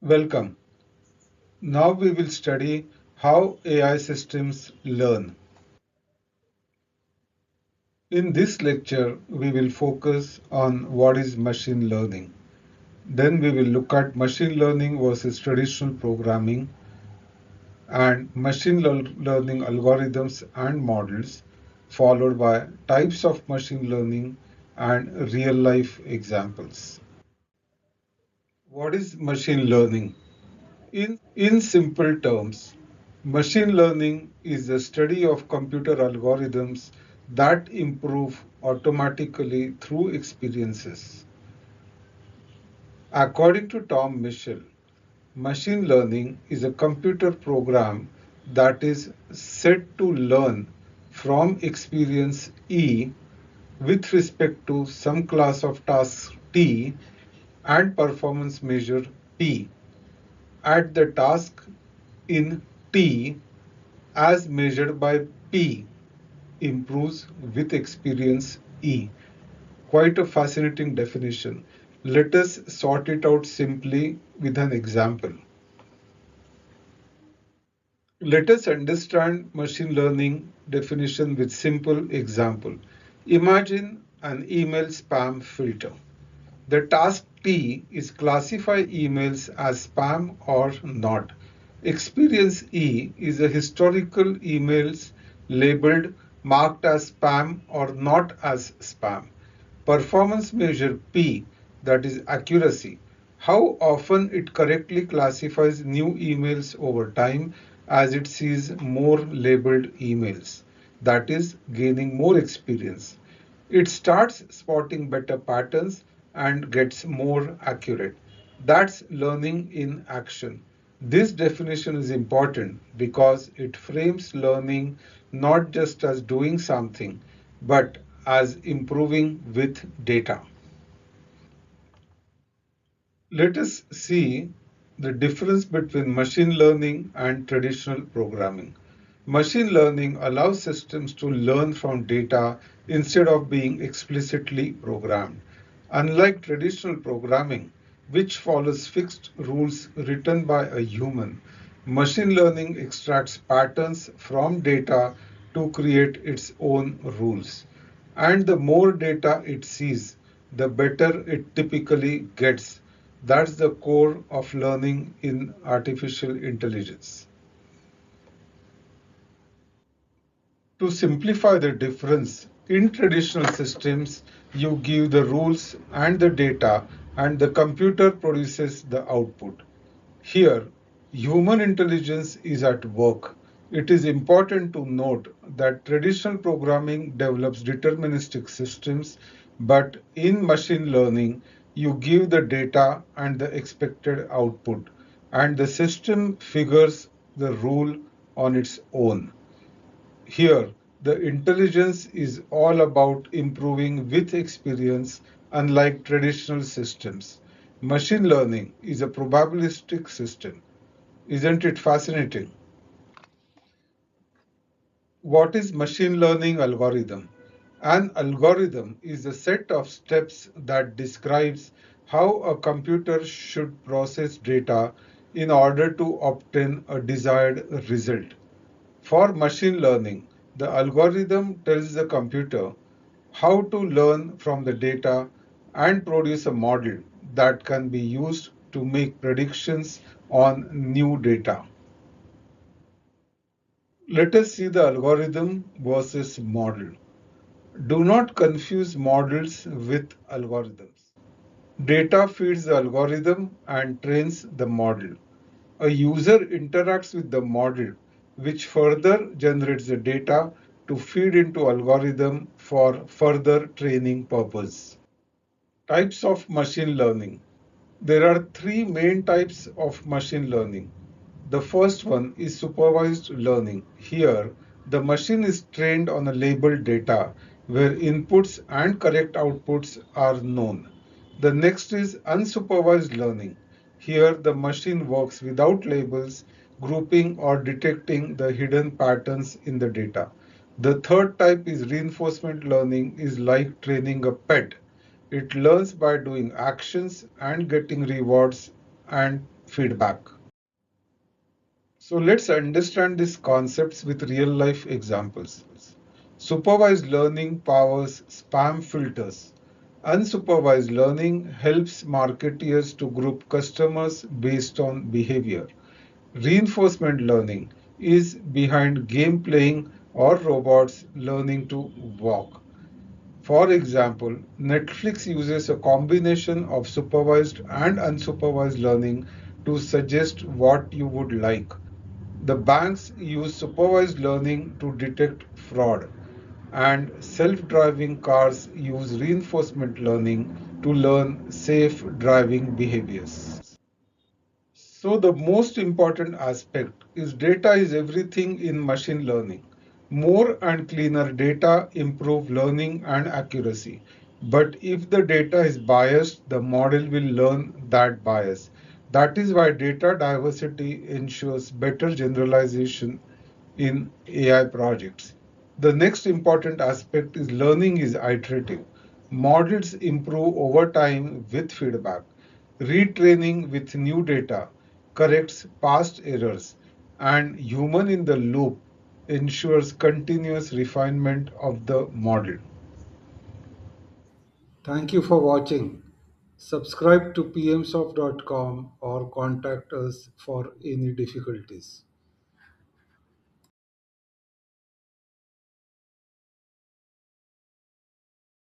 Welcome. Now we will study how AI systems learn. In this lecture, we will focus on what is machine learning. Then we will look at machine learning versus traditional programming and learning algorithms and models, followed by types of machine learning and real-life examples. What is machine learning? In simple terms, machine learning is the study of computer algorithms that improve automatically through experiences. According to Tom Mitchell, machine learning is a computer program that is set to learn from experience E with respect to some class of tasks T and performance measure P at the task in T as measured by P improves with experience E. Quite a fascinating definition. Let us sort it out simply with an example. Let us understand machine learning definition with simple example. Imagine an email spam filter. The task T is classify emails as spam or not. Experience E is a historical emails labeled marked as spam or not as spam. Performance measure P, that is accuracy, how often it correctly classifies new emails over time as it sees more labeled emails, that is gaining more experience. It starts spotting better patterns and gets more accurate. That's learning in action. This definition is important because it frames learning not just as doing something, but as improving with data. Let us see the difference between machine learning and traditional programming. Machine learning allows systems to learn from data instead of being explicitly programmed. Unlike traditional programming, which follows fixed rules written by a human, machine learning extracts patterns from data to create its own rules. And the more data it sees, the better it typically gets. That's the core of learning in artificial intelligence. To simplify the difference, in traditional systems, you give the rules and the data, and the computer produces the output. Here, human intelligence is at work. It is important to note that traditional programming develops deterministic systems, but in machine learning, you give the data and the expected output, and the system figures the rule on its own. Here, the intelligence is all about improving with experience, unlike traditional systems. Machine learning is a probabilistic system. Isn't it fascinating? What is machine learning algorithm? An algorithm is a set of steps that describes how a computer should process data in order to obtain a desired result. For machine learning, the algorithm tells the computer how to learn from the data and produce a model that can be used to make predictions on new data. Let us see the algorithm versus model. Do not confuse models with algorithms. Data feeds the algorithm and trains the model. A user interacts with the model, which further generates the data to feed into algorithm for further training purpose. Types of machine learning. There are three main types of machine learning. The first one is supervised learning. Here, the machine is trained on a labeled data where inputs and correct outputs are known. The next is unsupervised learning. Here, the machine works without labels, grouping or detecting the hidden patterns in the data. The third type is reinforcement learning, is like training a pet. It learns by doing actions and getting rewards and feedback. So let's understand these concepts with real life examples. Supervised learning powers spam filters. Unsupervised learning helps marketeers to group customers based on behavior. Reinforcement learning is behind game playing or robots learning to walk. For example, Netflix uses a combination of supervised and unsupervised learning to suggest what you would like. The banks use supervised learning to detect fraud, and self driving cars use reinforcement learning to learn safe driving behaviors. So, the most important aspect is data is everything in machine learning. More and cleaner data improve learning and accuracy. But if the data is biased, the model will learn that bias. That is why data diversity ensures better generalization in AI projects. The next important aspect is learning is iterative. Models improve over time with feedback. Retraining with new data corrects past errors, and human in the loop ensures continuous refinement of the model. Thank you for watching. Subscribe to pmsoft.com or contact us for any difficulties.